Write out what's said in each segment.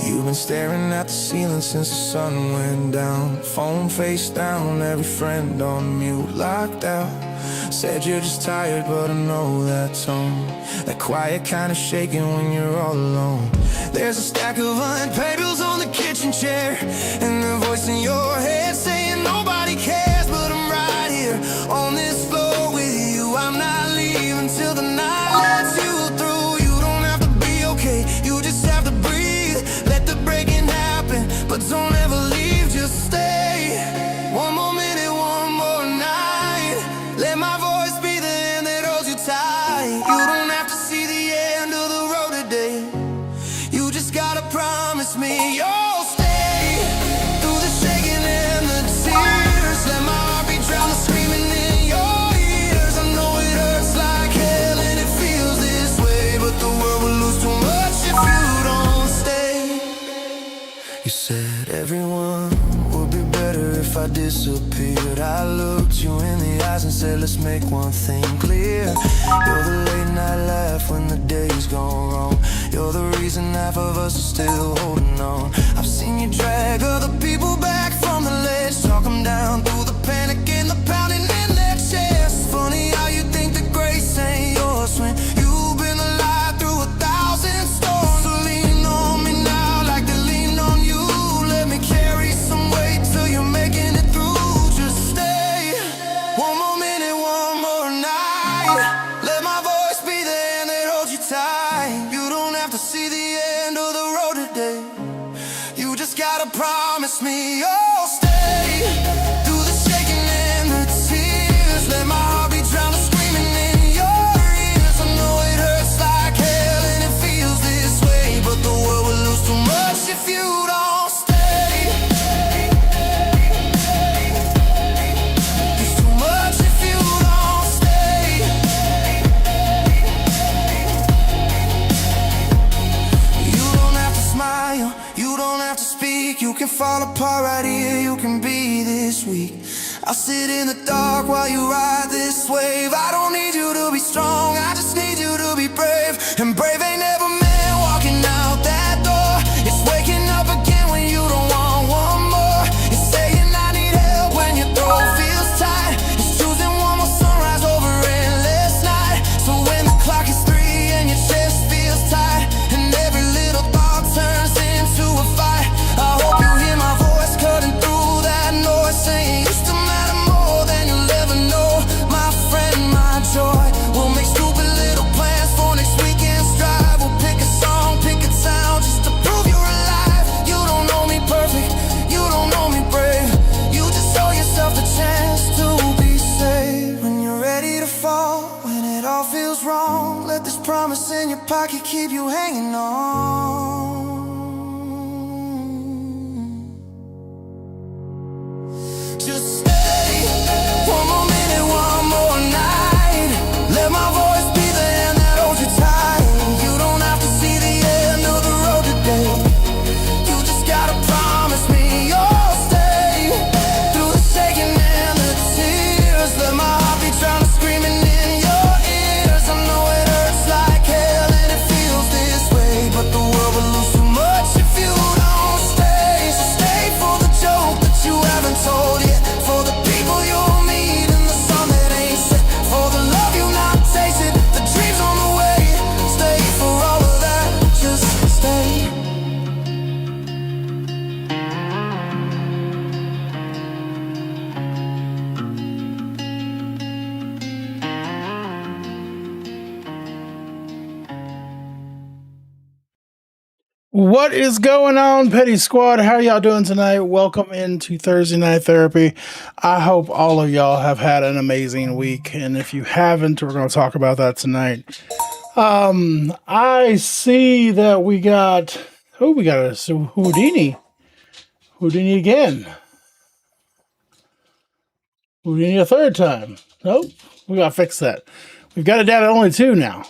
You've been staring at the ceiling since the sun went down. Phone face down, every friend on mute, locked out. Said you're just tired, but I know that tone. That quiet kind of shaking when you're all alone. There's a stack of unpaid bills on the kitchen chair, and the voice in your head saying nobody cares. But I'm right here on this floor with you. I'm not leaving till the night lets you through. You don't have to be okay, you just have to breathe. Let the breaking happen, but don't ever leave, just stay. One more minute, one more night. Let my voice be the hand that holds you tight. You don't have to see the end of the road today. You just gotta promise me you'll stay through the shaking and the tears. Let my heart be drowned screaming in your ears. I know it hurts like hell and it feels this way, but the world will lose too much if you don't stay. You said everyone would be better if I disappeared. I looked you in the eyes and said, let's make one thing clear. You're the late night laugh when the day's gone wrong. You're the reason half of us are still holding on. I've seen you drag other people back from the ledge, talk them down through the panic and the pounding in their chest. Funny how you think the grace ain't yours when you've been the light through 1,000 storms. So lean on me now like they leaned on you. Let me carry some weight till you're making it through. Just stay. One more minute, one more night. Let my voice be the hand that holds you tight. You don't have to see the end of the road today. You just gotta promise me you'll stay through the shaking and the tears. Let my heart be drowned screaming in your ears. I know it hurts like hell and it feels this way, but the world will lose too much if you don't stay. It's too much if you don't stay. You don't have to smile, you don't have to speak. You can fall apart right here, you can be this weak. I'll sit in the dark while you ride this wave. I don't need you to be strong, I just need you to be brave. And brave ain't never meant walking out that door. It's waking up again when you don't want one more. It's saying I need help when your throat feels tight. It's choosing one more sunrise over endless night. So when the clock is 3 and your chest feels tight, and every little thought turns into a fight, I hope you hear my voice cutting through that noise, saying you still matter more than you'll ever know. My friend, my joy. We'll make stupid little plans for next weekend's drive. We'll pick a song, pick a sound, just to prove you're alive. You don't know me perfect, you don't know me brave. You just owe yourself the chance to be saved. When you're ready to fall, when it all feels wrong, let this promise in your pocket keep you hanging on. Just stay. One more minute, one more night. Let my voice be the hand that holds you tight. You don't have to see the end of the road today. You just gotta promise me you'll stay through the shaking and the tears. Let my heart be drowned screaming in your ears. I know it hurts like hell and it feels this way, but the world will lose too much if you don't stay. So stay for the joke that you haven't told yet, for the people you'll meet in the sun that ain't set, for the love you've not tasted, the dreams on the way. Stay for all of that, just stay. What is going on, Petty Squad? How are y'all doing tonight? Welcome into Thursday Night Therapy. I hope all of y'all have had an amazing week, and if you haven't, we're going to talk about that tonight. I see that we got a Houdini. Houdini again. Houdini a third time. Nope, we got to fix that. We've got it down at only 2 now.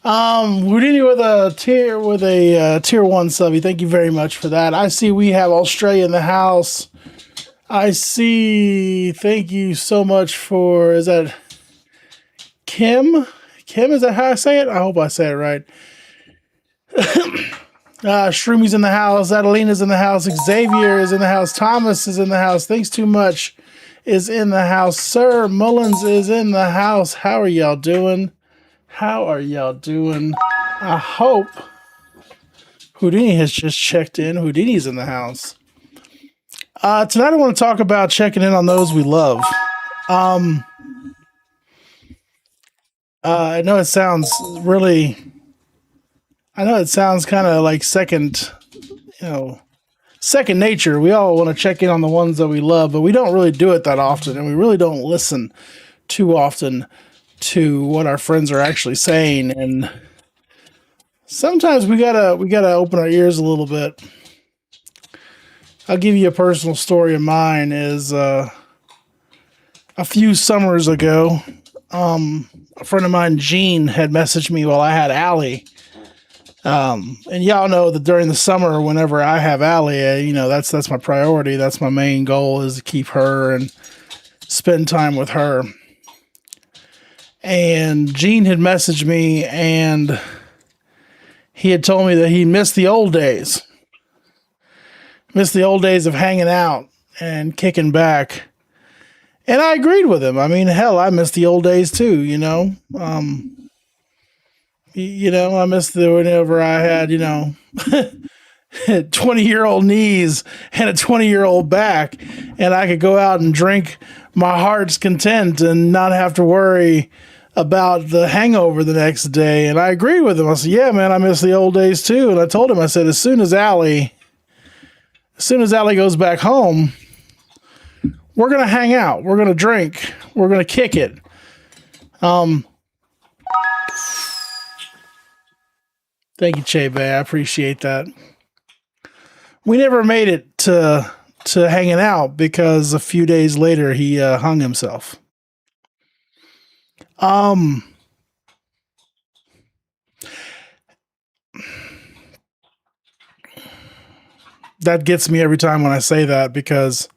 Houdini with a tier 1 subby. Thank you very much for that. I see we have Australia in the house. I see. Thank you so much for. Is that Kim? Kim, is that how I say it? I hope I say it right. Shroomi's in the house. Adelina's in the house. Xavier is in the house. Thomas is in the house. Thanks too much is in the house. Sir Mullins is in the house. How are y'all doing? How are y'all doing? I hope Houdini has just checked in. Houdini's in the house. Tonight I want to talk about checking in on those we love. I know it sounds kind of like second nature. We all want to check in on the ones that we love, but we don't really do it that often, and we really don't listen too often to what our friends are actually saying. And sometimes we gotta open our ears a little bit. I'll give you a personal story of mine. Is a few summers ago, a friend of mine, Gene, had messaged me while I had Allie. And y'all know that during the summer, whenever I have Allie, that's my priority. That's my main goal, is to keep her and spend time with her. And Gene had messaged me, and he had told me that he missed the old days. Missed the old days of hanging out and kicking back. And I agreed with him. I mean, hell, I miss the old days too, I miss whenever I had, 20-year-old knees and a 20-year-old back, and I could go out and drink my heart's content and not have to worry about the hangover the next day. And I agreed with him. I said, yeah, man, I miss the old days too. And I told him, I said, as soon as Allie goes back home, we're going to hang out. We're going to drink. We're going to kick it. Thank you, Che Bay. I appreciate that. We never made it to hanging out because a few days later he hung himself. That gets me every time when I say that, because,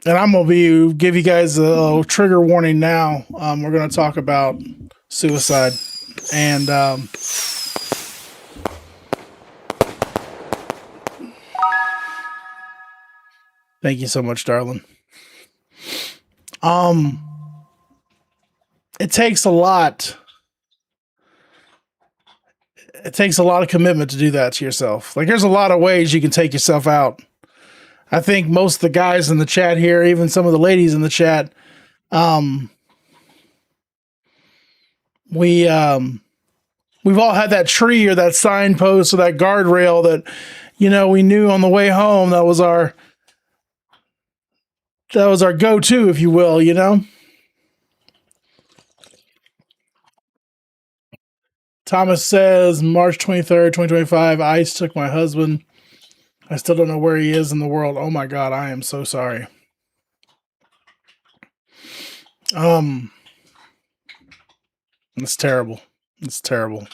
and I'm going to give you guys a trigger warning now. We're going to talk about suicide. And thank you so much, darling. It takes a lot. It takes a lot of commitment to do that to yourself. Like, there's a lot of ways you can take yourself out. I think most of the guys in the chat here, even some of the ladies in the chat, we've all had that tree or that signpost or that guardrail that, we knew on the way home. That was our go-to, if you will, Thomas says March 23rd, 2025, ICE took my husband. I still don't know where he is in the world. Oh my God, I am so sorry. It's terrible. It's terrible.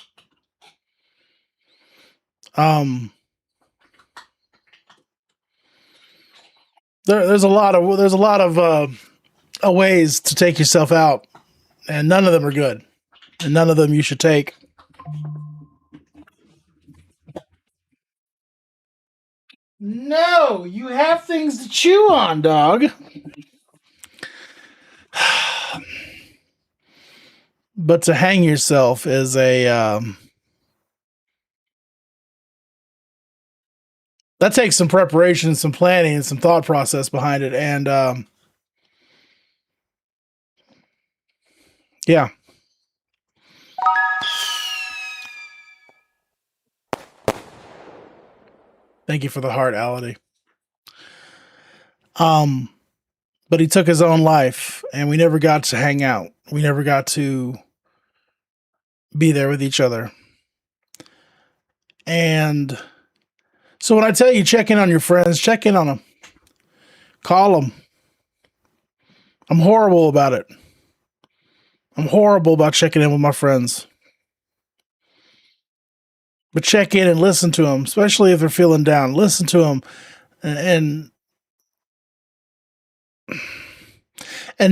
There's a lot of ways to take yourself out, and none of them are good, and none of them you should take. No, you have things to chew on, dog. But to hang yourself is that takes some preparation, some planning, and some thought process behind it. And yeah. Thank you for the heart, Ality. But he took his own life, and we never got to hang out. We never got to be there with each other. And so when I tell you check in on your friends, check in on them. Call them. I'm horrible about it. I'm horrible about checking in with my friends. But check in and listen to them, especially if they're feeling down. Listen to them and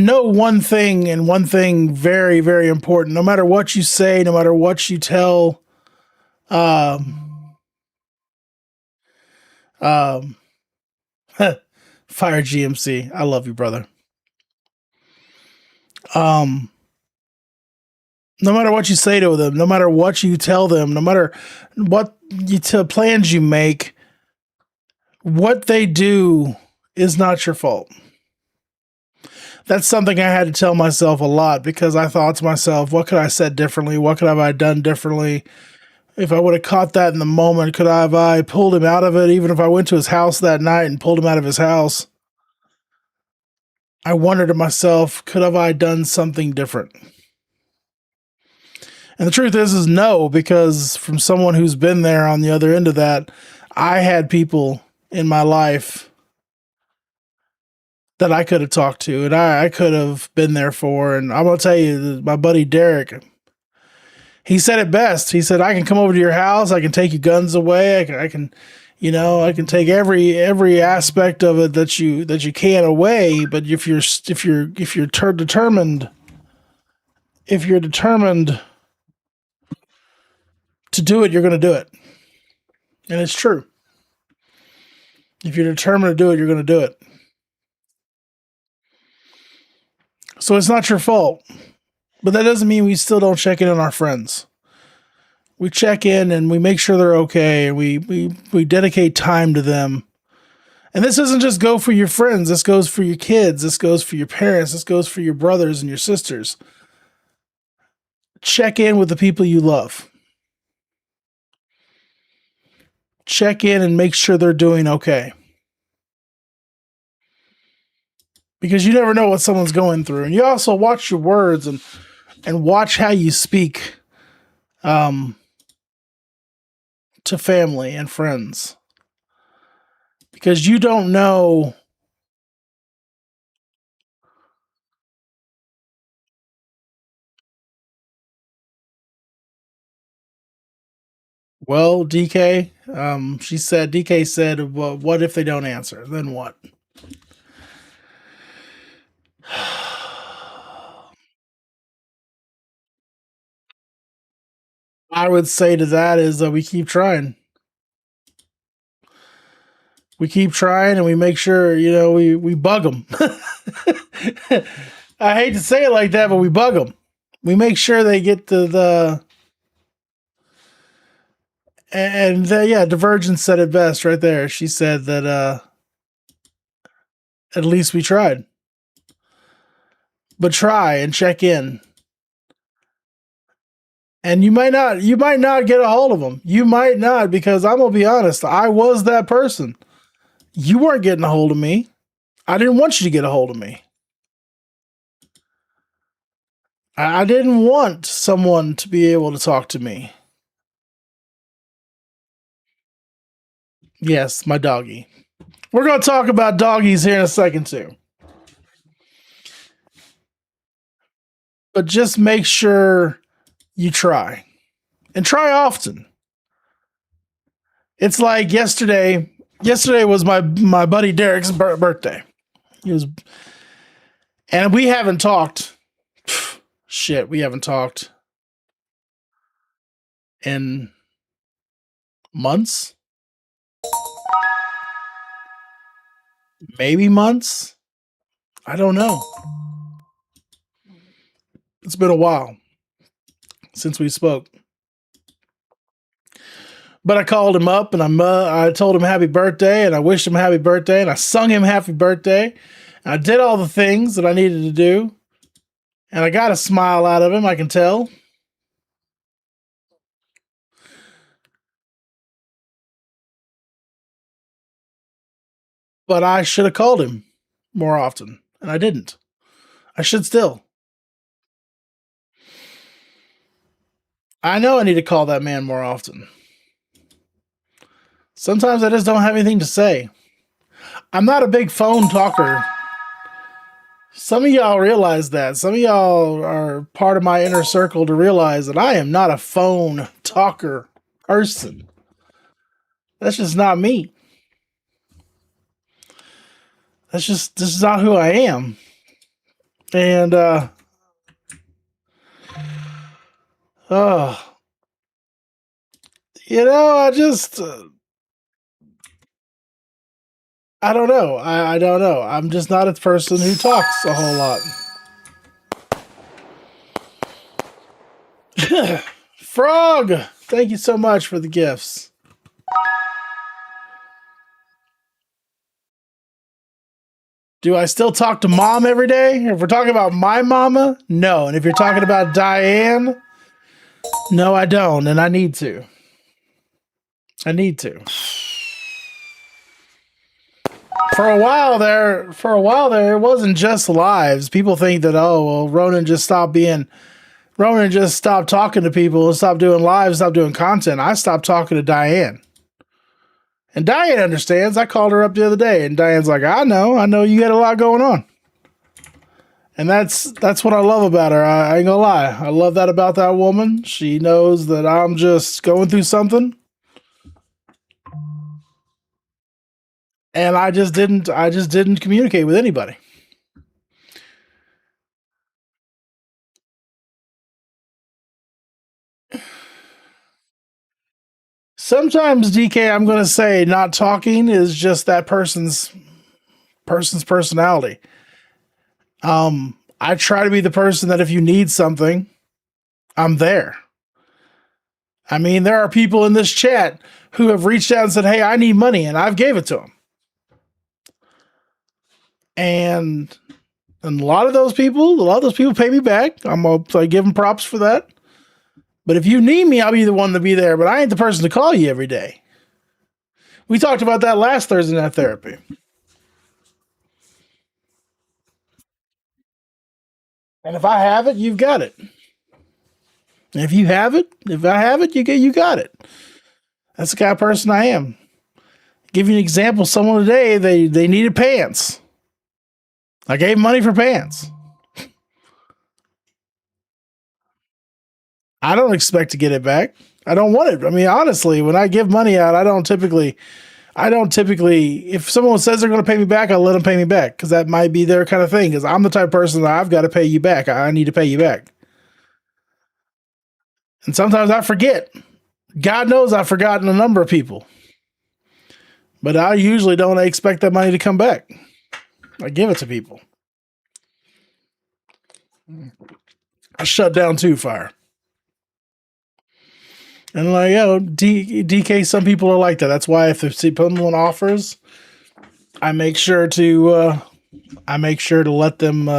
know one thing, and one thing very, very important. No matter what you say, no matter what you tell Um, um, Fire GMC. I love you, brother. Um, no matter what you say to them, no matter what you tell them, no matter what plans you make, what they do is not your fault. That's something I had to tell myself a lot because I thought to myself, what could I have said differently? What could I have done differently? If I would have caught that in the moment, could I have pulled him out of it? Even if I went to his house that night and pulled him out of his house, I wondered to myself, could have I done something different? And the truth is no, because from someone who's been there on the other end of that, I had people in my life that I could have talked to and I could have been there for. And I'm going to tell you, my buddy Derek, he said it best. He said, I can come over to your house. I can take your guns away. I can, I can take every aspect of it that you can away. But if you're determined to do it, you're going to do it. And it's true. If you're determined to do it, you're going to do it. So it's not your fault. But that doesn't mean we still don't check in on our friends. We check in and we make sure they're okay, and we dedicate time to them. And this doesn't just go for your friends. This goes for your kids. This goes for your parents. This goes for your brothers and your sisters. Check in with the people you love. Check in and make sure they're doing okay. Because you never know what someone's going through. And you also watch your words and watch how you speak to family and friends. Because you don't know well, DK, DK said, well, what if they don't answer? Then what? I would say to that is that we keep trying. We keep trying and we make sure, we bug them. I hate to say it like that, but we bug them. We make sure they get Divergence said it best right there. She said that at least we tried. But try and check in. And you might not get a hold of them. You might not, because I'm going to be honest, I was that person. You weren't getting a hold of me. I didn't want you to get a hold of me. I didn't want someone to be able to talk to me. Yes, my doggy. We're going to talk about doggies here in a second too. But just make sure you try. And try often. It's like yesterday was my buddy Derek's birthday. And we haven't talked. Shit, we haven't talked in months. Maybe months. I don't know. It's been a while since we spoke. But I called him up and I told him happy birthday and I wished him happy birthday and I sung him happy birthday. And I did all the things that I needed to do. And I got a smile out of him, I can tell. But I should have called him more often. And I didn't. I should still. I know I need to call that man more often. Sometimes I just don't have anything to say. I'm not a big phone talker. Some of y'all realize that. Some of y'all are part of my inner circle to realize that I am not a phone talker person. That's just not me. This is not who I am. And I just, I don't know. I don't know. I'm just not a person who talks a whole lot. Frog, thank you so much for the gifts. Do I still talk to mom every day? If we're talking about my mama, no. And if you're talking about Diane, no, I don't. And I need to. I need to. For a while there, it wasn't just lives. People think that, oh, well, Ronin just stopped talking to people, stopped doing lives, stopped doing content. I stopped talking to Diane. And Diane understands. I called her up the other day, and Diane's like, I know you got a lot going on. And that's what I love about her. I ain't gonna lie. I love that about that woman. She knows that I'm just going through something. And I just didn't communicate with anybody. Sometimes, DK, I'm gonna say not talking is just that person's personality. I try to be the person that if you need something, I'm there. I mean, there are people in this chat who have reached out and said, "Hey, I need money," and I've gave it to them. And a lot of those people pay me back. I give them props for that. But if you need me, I'll be the one to be there. But I ain't the person to call you every day. We talked about that last Thursday Night Therapy. And if I have it, you've got it. And if I have it, you got it. That's the kind of person I am. Give you an example. Someone today, they needed pants. I gave money for pants. I don't expect to get it back. I don't want it. I mean, honestly, when I give money out, I don't typically, if someone says they're going to pay me back, I'll let them pay me back because that might be their kind of thing. Because I'm the type of person that I've got to pay you back. I need to pay you back. And sometimes I forget. God knows I've forgotten a number of people. But I usually don't expect that money to come back. I give it to people. I shut down Two Fire. And like, DK, some people are like that. That's why if someone offers, I make sure to let them,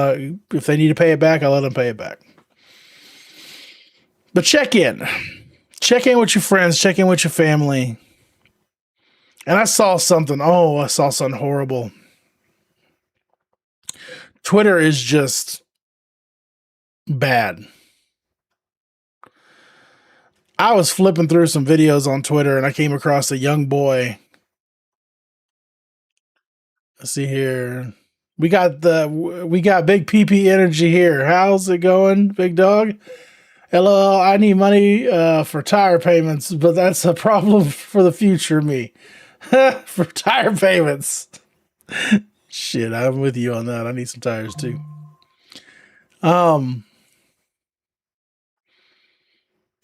if they need to pay it back, I let them pay it back. But check in with your friends, check in with your family. And I saw something horrible. Twitter is just bad. I was flipping through some videos on Twitter and I came across a young boy. Let's see here. We got big PP energy here. How's it going, big dog? Hello, I need money for tire payments, but that's a problem for the future me. For tire payments. Shit, I'm with you on that. I need some tires too.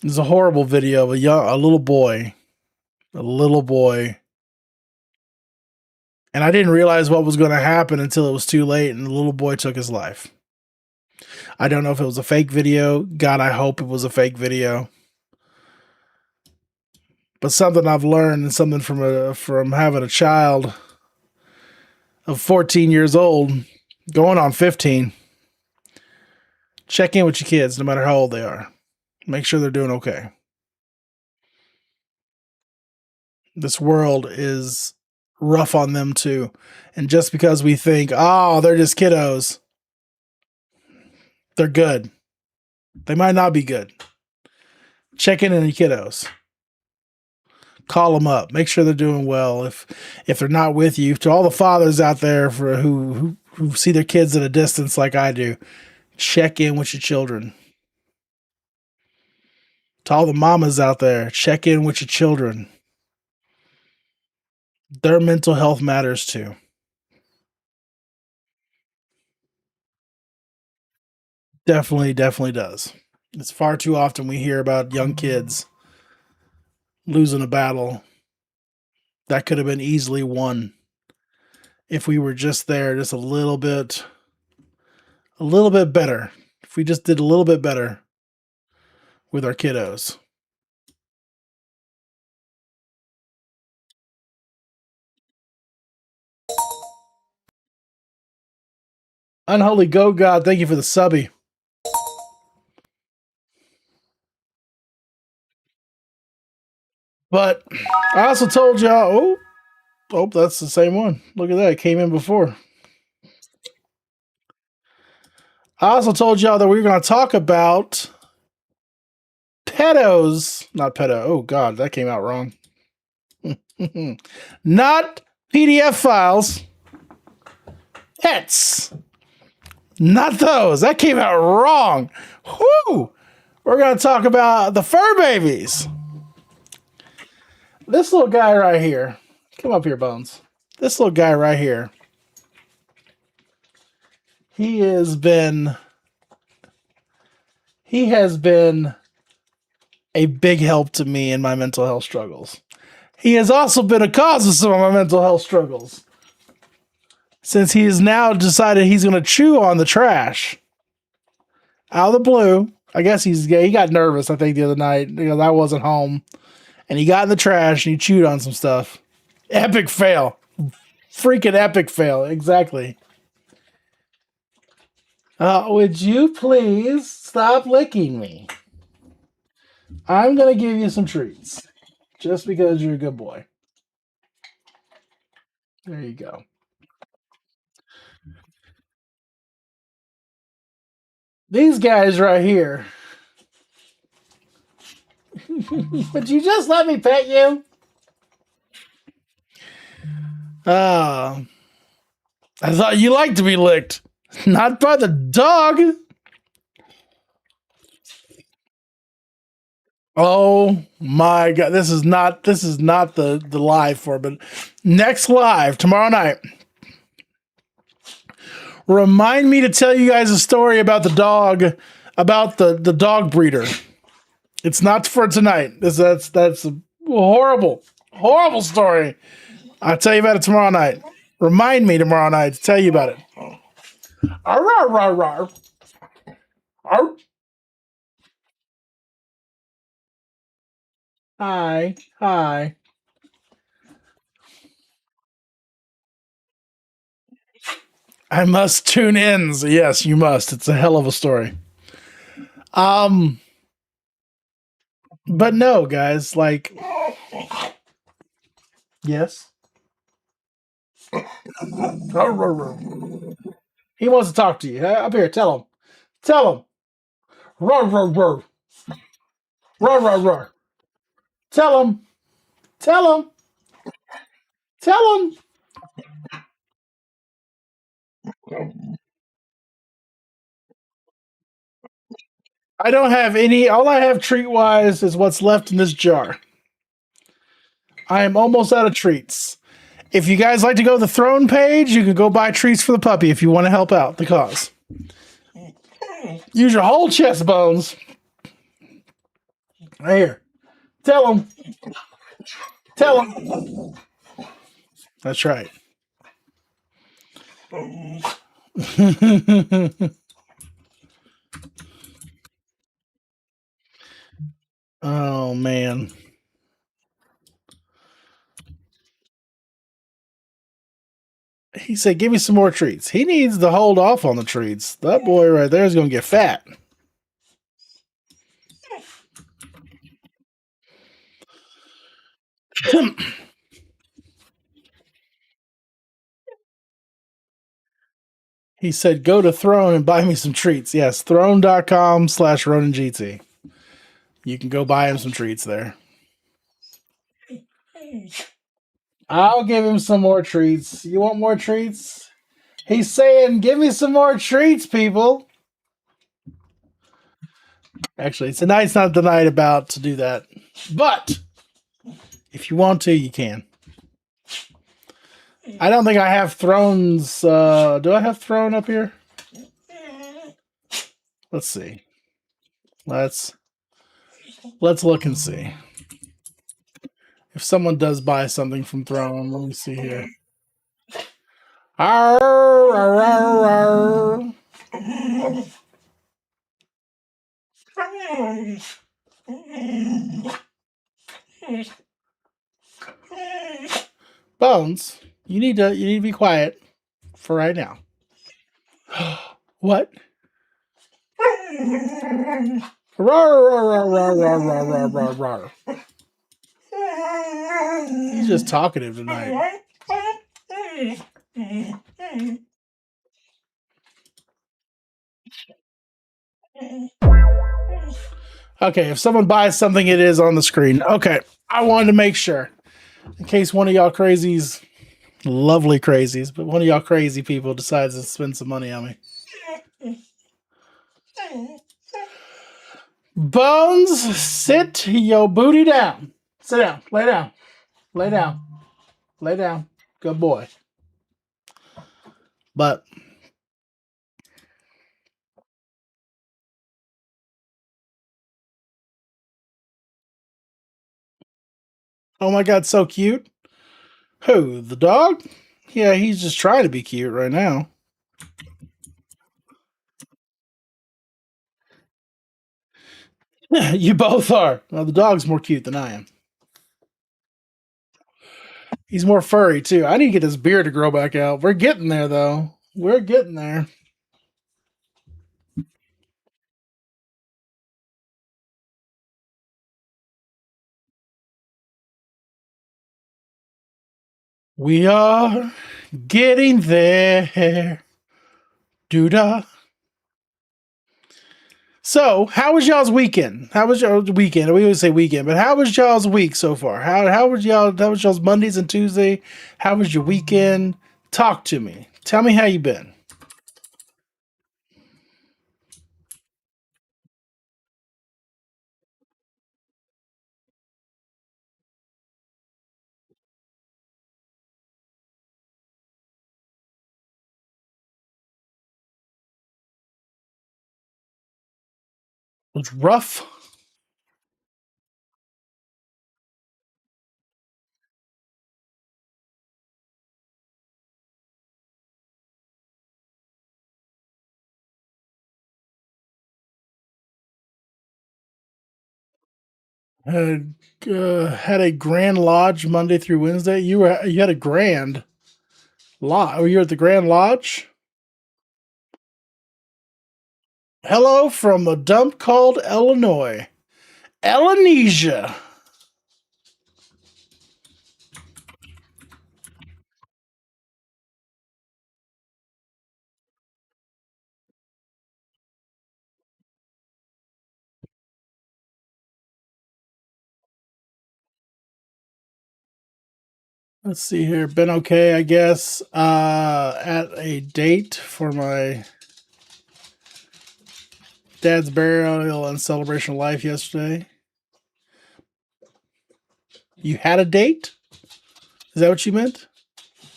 There's a horrible video of a little boy. And I didn't realize what was going to happen until it was too late and the little boy took his life. I don't know if it was a fake video. God, I hope it was a fake video. But something I've learned and something from having a child of 14 years old, going on 15. Check in with your kids no matter how old they are. Make sure they're doing okay. This world is rough on them too. And just because we think, oh, they're just kiddos, they're good. They might not be good. Check in on your kiddos. Call them up. Make sure they're doing well. If they're not with you, to all the fathers out there who see their kids at a distance like I do, check in with your children. To all the mamas out there, check in with your children. Their mental health matters too. Definitely does. It's far too often we hear about young kids losing a battle that could have been easily won if we were just there just a little bit better. If we just did a little bit better with our kiddos. Unholy Go God, thank you for the subby. But I also told y'all, oh, that's the same one. Look at that. It came in before. I also told y'all that we were going to talk about pedos. Not pedo. Oh, God, that came out wrong. Not PDF files. Pets. Not those. That came out wrong. Whoo! We're going to talk about the fur babies. This little guy right here. Come up here, Bones. This little guy right here. He has been a big help to me in my mental health struggles. He has also been a cause of some of my mental health struggles, since he has now decided he's going to chew on the trash out of the blue. I guess he got nervous, I think, the other night because I wasn't home, and he got in the trash and he chewed on some stuff. Epic fail. Freaking epic fail. Exactly. Would you please stop licking me? I'm going to give you some treats just because you're a good boy. There you go. These guys right here. Would you just let me pet you? I thought you liked to be licked. Not by the dog. Oh my God. This is not the live for, but next live tomorrow night. Remind me to tell you guys a story about the dog, about the dog breeder. It's not for tonight. That's a horrible story. I'll tell you about it tomorrow night. Remind me tomorrow night to tell you about it. Arr, arr, arr, arr. Arr. Hi. I must tune in. Yes, you must. It's a hell of a story. But no, guys, like, yes. He wants to talk to you. Up here, tell him. Tell him. Roar, roar, roar. Roar, roar, roar. Tell him. Tell him. Tell him. I don't have any. All I have treat wise is what's left in this jar. I am almost out of treats. If you guys like to go to the throne page, you can go buy treats for the puppy if you want to help out the cause. Use your whole chest bones. Right here. Tell him. Tell him. That's right. Oh, man. He said, give me some more treats. He needs to hold off on the treats. That boy right there is going to get fat. He said, go to Throne and buy me some treats. Yes, throne.com/RoninGT. You can go buy him some treats there. I'll give him some more treats. You want more treats? He's saying, give me some more treats, people. Actually, tonight's not the night about to do that. But if you want to, you can. I don't think I have Thrones. Do I have Throne up here? Let's see. Let's look and see. If someone does buy something from Throne, let me see here. Arr, arr, arr, arr. Bones, you need to be quiet for right now. What? He's just talkative tonight. Okay, if someone buys something, it is on the screen. Okay, I wanted to make sure. In case one of y'all crazies, lovely crazies, but one of y'all crazy people decides to spend some money on me. Bones, sit your booty down. Sit down. Lay down. Lay down. Lay down. Good boy. But oh my god, so cute. Who? The dog? Yeah, he's just trying to be cute right now. You both are. Well, the dog's more cute than I am. He's more furry too. I need to get his beard to grow back out. We're getting there though. We're getting there. We are getting there. Doodah. So, how was y'all's weekend? How was y'all's weekend? We always say weekend, but how was y'all's week so far? How was y'all? How was y'all's Mondays and Tuesday? How was your weekend? Talk to me. Tell me how you been. It was rough. Had had a grand lodge Monday through Wednesday. You had a grand lodge. Were you at the Grand Lodge? Hello from a dump called Illinois. Elanesia. Let's see here. Been okay, I guess. At a date for my dad's burial and celebration of life yesterday. You had a date? Is that what you meant?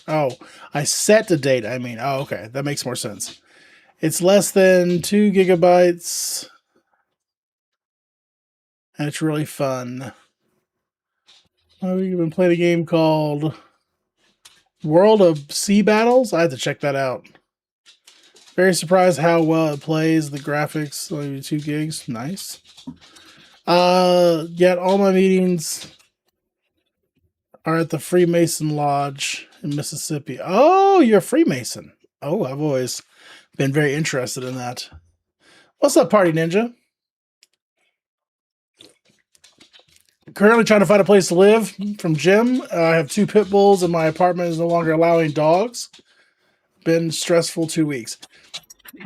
Oh, I set a date. I mean, oh, okay. That makes more sense. It's less than 2 gigabytes, and it's really fun. We've been playing a game called World of Sea Battles. I had to check that out. Very surprised how well it plays. The graphics, only 2 gigs. Nice. Yet all my meetings are at the Freemason Lodge in Mississippi. Oh, you're a Freemason. Oh, I've always been very interested in that. What's up, Party Ninja? Currently trying to find a place to live from Jim. I have 2 pit bulls, and my apartment is no longer allowing dogs. Been stressful 2 weeks.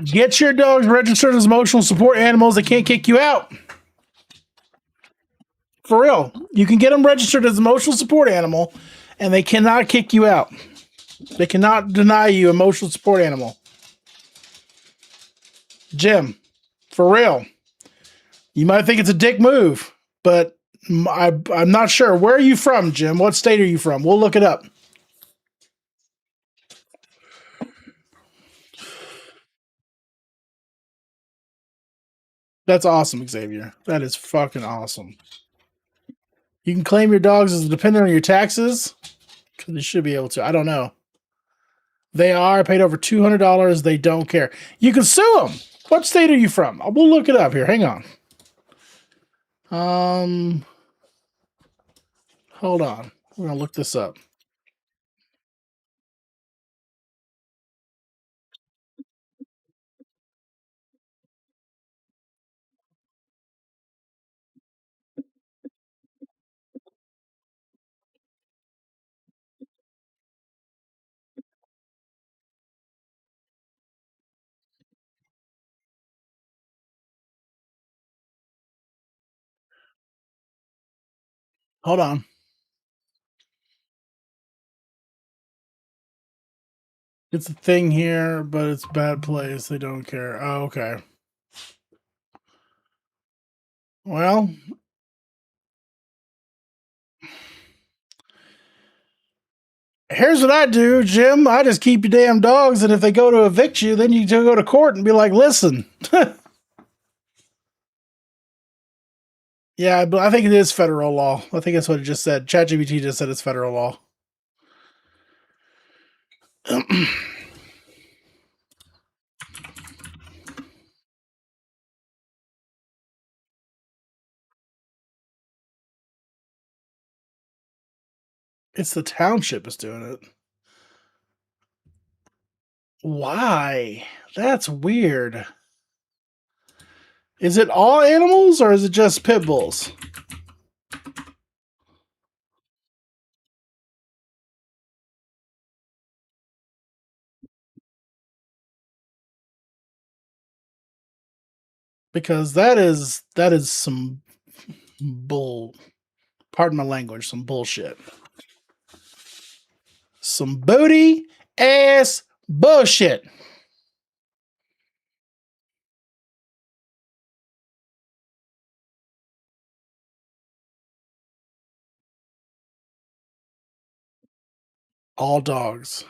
Get your dogs registered as emotional support animals. They can't kick you out. For real. You can get them registered as emotional support animal, and they cannot kick you out. They cannot deny you emotional support animal. Jim, for real. You might think it's a dick move, but I'm not sure. Where are you from, Jim? What state are you from? We'll look it up. That's awesome, Xavier. That is fucking awesome. You can claim your dogs as a dependent on your taxes. Because you should be able to. I don't know. They are paid over $200. They don't care. You can sue them. What state are you from? We'll look it up here. Hang on. Hold on. We're gonna look this up. Hold on. It's a thing here, but it's a bad place. They don't care. Oh, okay. Well, here's what I do, Jim. I just keep your damn dogs, and if they go to evict you, then you go to court and be like, listen. Yeah, but I think it is federal law. I think that's what it just said. ChatGPT just said it's federal law. It's the township is doing it. Why? That's weird. Is it all animals or is it just pit bulls? Because that is some bull. Pardon my language, some bullshit. Some booty ass bullshit. All dogs.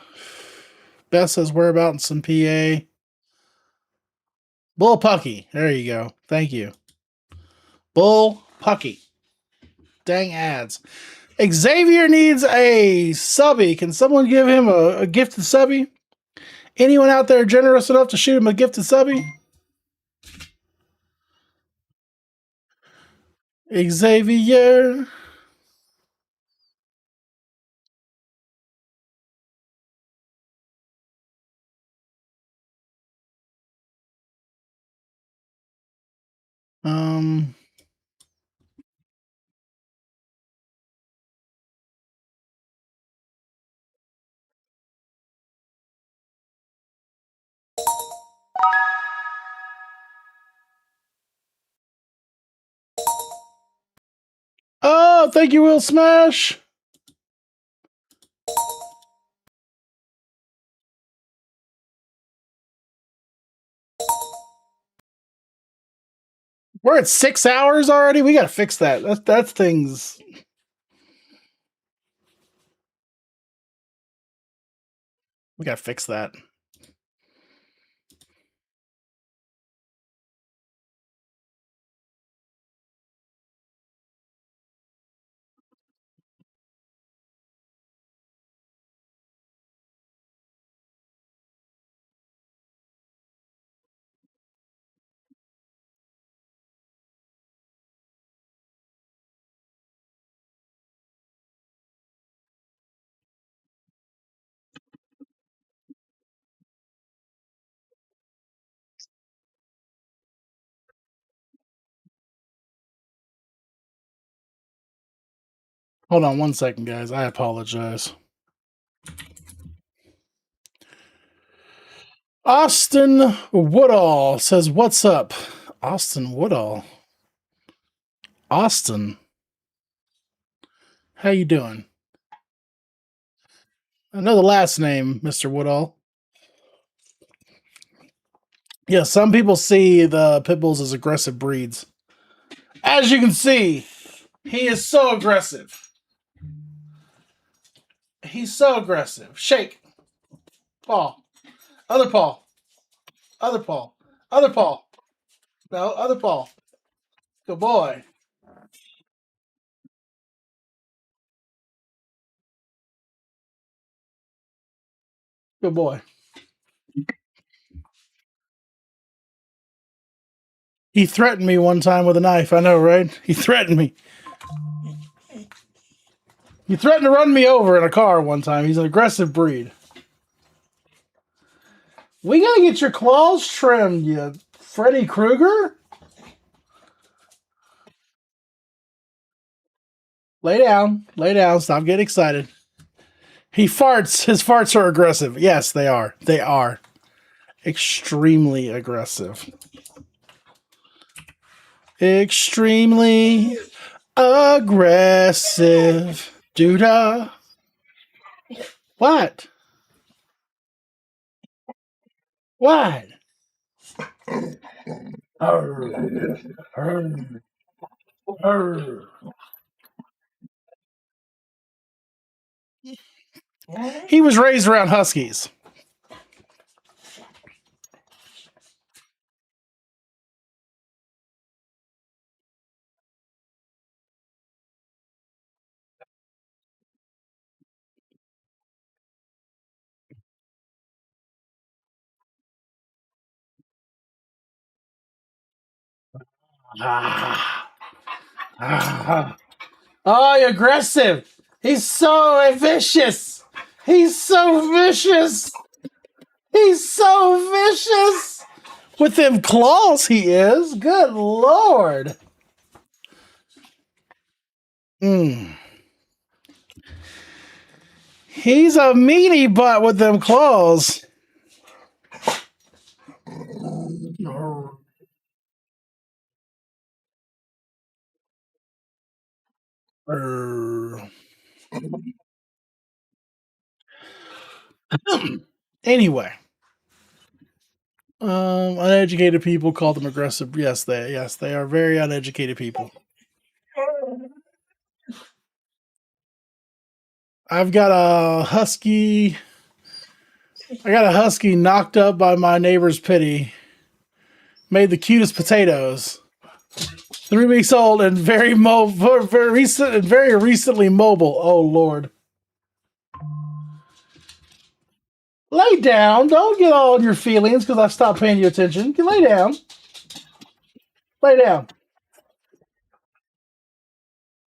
Beth says whereabouts in PA. Bull Pucky. There you go. Thank you. Bull Pucky. Dang ads. Xavier needs a subby. Can someone give him a gifted subby? Anyone out there generous enough to shoot him a gifted subby? Xavier. Um. Oh, thank you, Will Smash. We're at 6 hours already. We got to fix that. That's things. We got to fix that. Hold on 1 second, guys. I apologize. Austin Woodall says, "What's up?" Austin Woodall. Austin, how you doing? I know the last name, Mr. Woodall. Yeah, some people see the pit bulls as aggressive breeds. As you can see, he is so aggressive. He's so aggressive. Shake. Paw. Other paw. Other paw. Other paw. No, other paw. Good boy. Good boy. He threatened me one time with a knife. I know, right? He threatened me. He threatened to run me over in a car one time. He's an aggressive breed. We gotta get your claws trimmed, you Freddy Krueger. Lay down. Lay down. Stop getting excited. He farts. His farts are aggressive. Yes, they are. They are. Extremely aggressive. Extremely aggressive. Doodah. What? What? Arr, arr, arr. He was raised around huskies. Ah, ah. Oh, aggressive. He's so vicious. He's so vicious. He's so vicious. With them claws, he is. Good Lord. Mm. He's a meaty butt with them claws. Anyway, uneducated people call them aggressive. Yes, they are very uneducated people. I've got a husky. I got a husky knocked up by my neighbor's pity. Made the cutest potatoes. 3 weeks old and very very recent and very recently mobile. Oh Lord. Lay down. Don't get all in your feelings because I stopped paying you attention. Lay down. Lay down.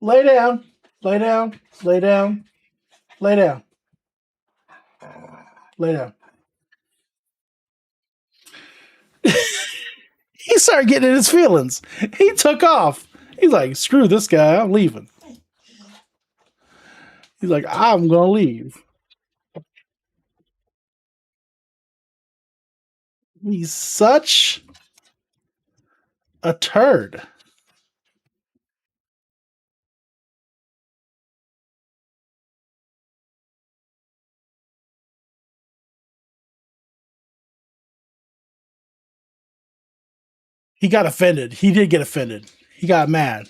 Lay down. Lay down. Lay down. Lay down. Lay down. He started getting in his feelings. He took off. He's like, screw this guy. I'm leaving. He's like, I'm going to leave. He's such a turd. He got offended. He did get offended. He got mad.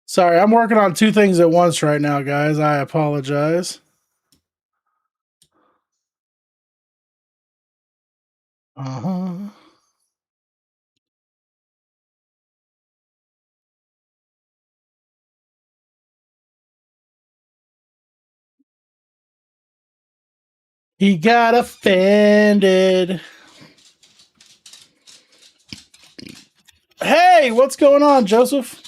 Sorry, I'm working on two things at once right now, guys. I apologize. Uh-huh. He got offended. Hey, what's going on, Joseph?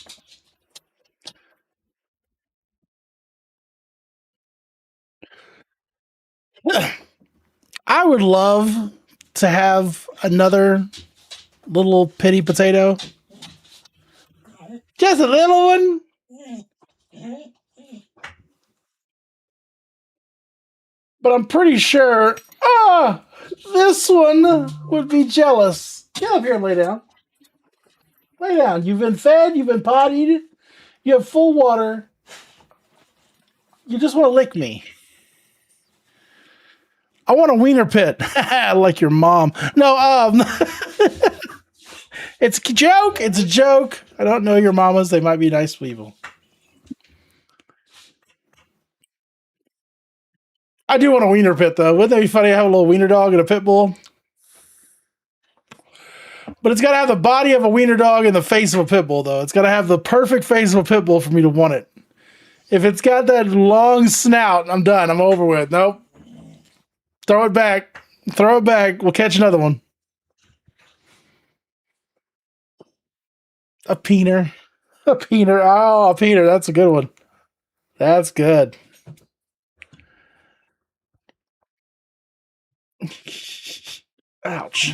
I would love to have another little pity potato. Just a little one. But I'm pretty sure, this one would be jealous. Get up here and lay down. Lay down. You've been fed, you've been pottied, you have full water. You just want to lick me. I want a wiener pit. Like your mom. No, it's a joke. It's a joke. I don't know your mamas. They might be nice people. I do want a wiener pit, though. Wouldn't that be funny? I have a little wiener dog and a pit bull. But it's got to have the body of a wiener dog and the face of a pit bull, though. It's got to have the perfect face of a pit bull for me to want it. If it's got that long snout, I'm done. I'm over with. Nope. Throw it back. Throw it back. We'll catch another one. A peener. A peener. Oh, a peener. That's a good one. That's good. Ouch.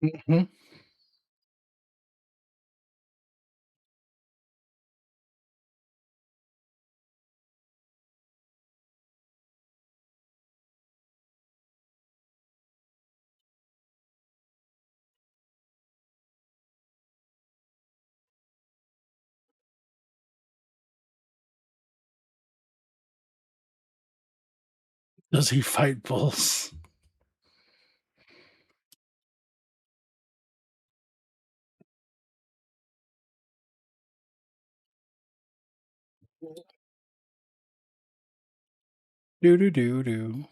Mm-hmm. Does he fight bulls? Do do do do.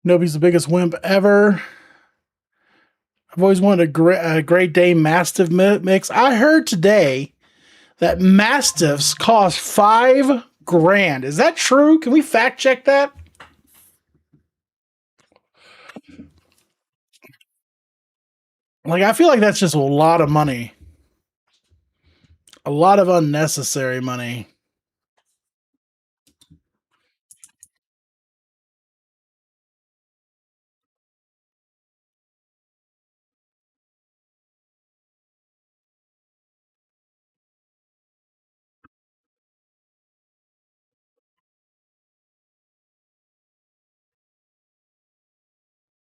Nobody's the biggest wimp ever. I've always wanted a Great Dane Mastiff mix. I heard today that Mastiffs cost $5,000. Is that true? Can we fact check that? Like, I feel like that's just a lot of money. A lot of unnecessary money.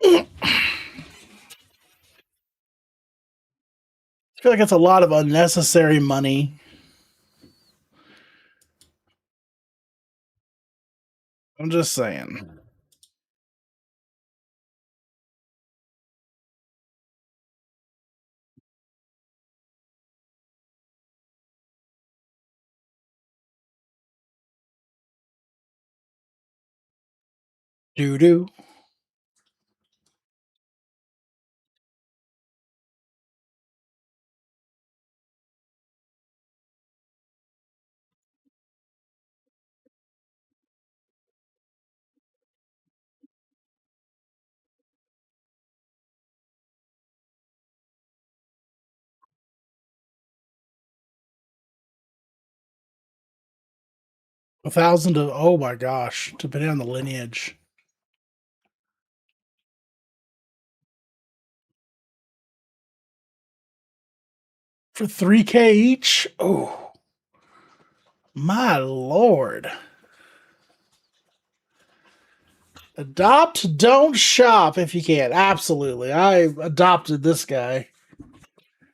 I feel like it's a lot of unnecessary money. I'm just saying. Doo doo. $1,000 to, oh my gosh, depending on the lineage. For 3K each? Oh, my lord. Adopt, don't shop if you can. Absolutely. I adopted this guy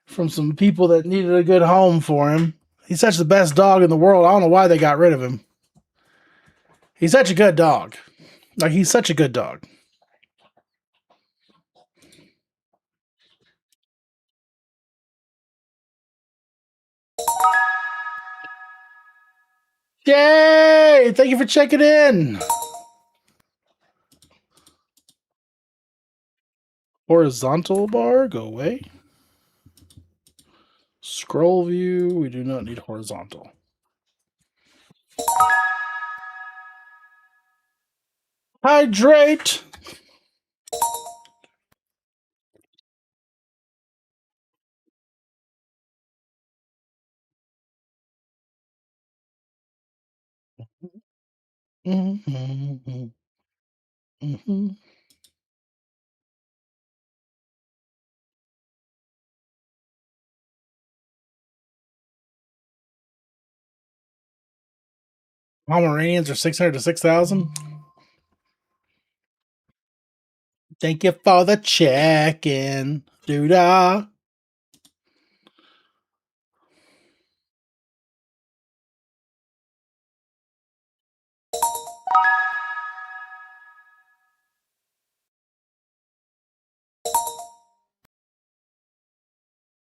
from some people that needed a good home for him. He's such the best dog in the world. I don't know why they got rid of him. He's such a good dog. Like, he's such a good dog. Yay! Thank you for checking in. Horizontal bar, go away. Scroll view, we do not need horizontal. Hydrate. Mm-hmm. Mm-hmm. Pomeranians are 600 to 6,000. Thank you for the check-in. Doo-dah.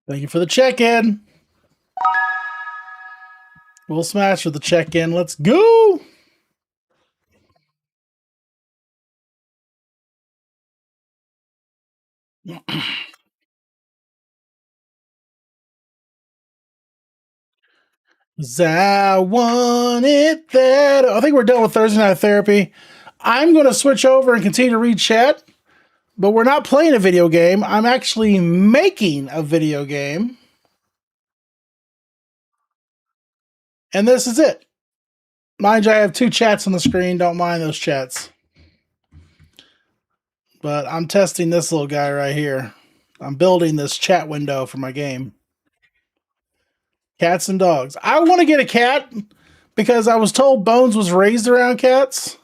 Thank you for the check-in. We'll smash with the check-in. Let's go. I want it that. I think we're done with Thursday Night Therapy. I'm going to switch over and continue to read chat, but we're not playing a video game. I'm actually making a video game. And this is it. Mind you, I have two chats on the screen. Don't mind those chats. But I'm testing this little guy right here. I'm building this chat window for my game. Cats and dogs. I want to get a cat because I was told Bones was raised around cats.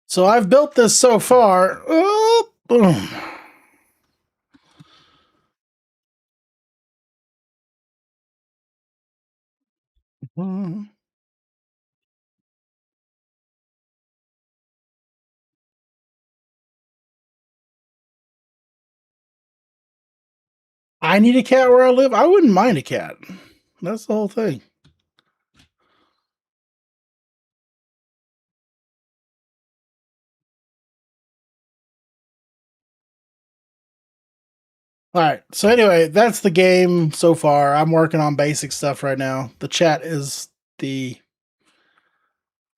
So I've built this so far. Oh, boom. I need a cat where I live. I wouldn't mind a cat. That's the whole thing. All right. So anyway, that's the game so far. I'm working on basic stuff right now. The chat is the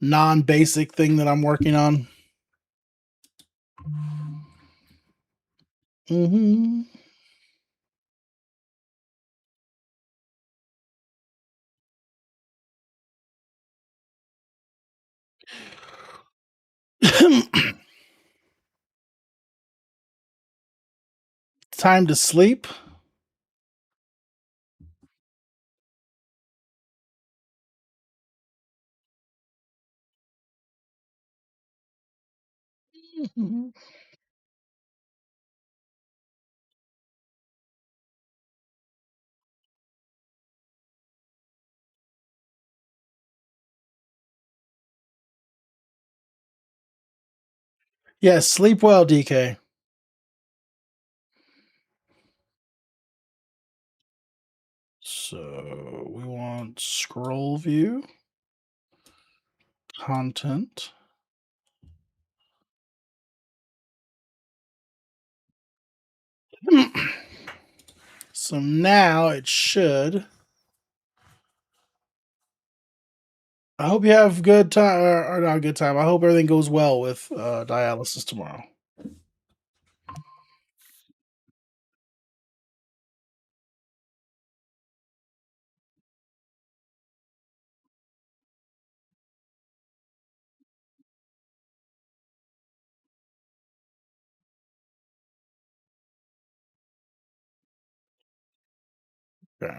non-basic thing that I'm working on. Mm-hmm. Time to sleep. Yes, sleep well, DK. So we want scroll view, content. So now it should. I hope you have good time, or not good time. I hope everything goes well with dialysis tomorrow. Okay.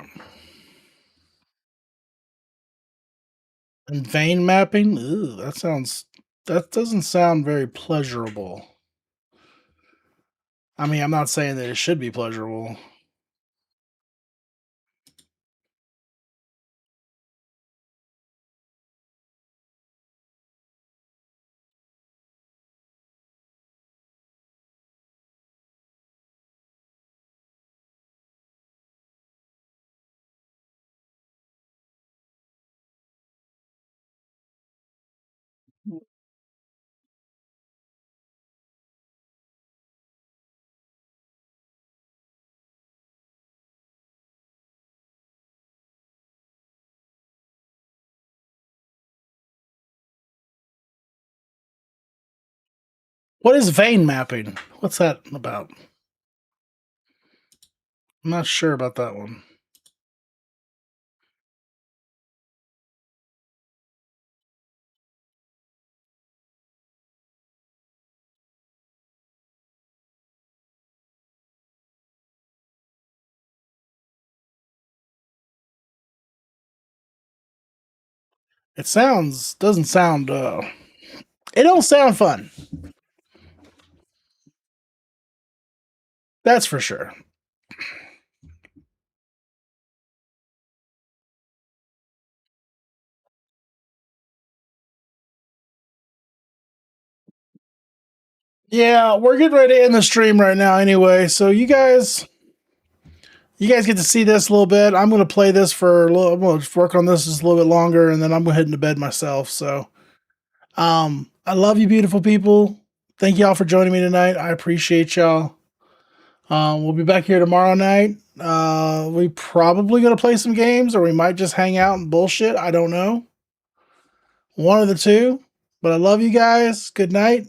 And vein mapping. Ooh, that doesn't sound very pleasurable. I mean, I'm not saying that it should be pleasurable. What is vein mapping? What's that about? I'm not sure about that one. It doesn't sound it don't sound fun. That's for sure. Yeah, we're getting ready to end the stream right now anyway. So you guys get to see this a little bit. I'm going to play this for a little. I'm going to work on this just a little bit longer, and then I'm heading to bed myself. So, I love you, beautiful people. Thank y'all for joining me tonight. I appreciate y'all. We'll be back here tomorrow night. We probably going to play some games, or we might just hang out and bullshit. I don't know. One of the two. But I love you guys. Good night.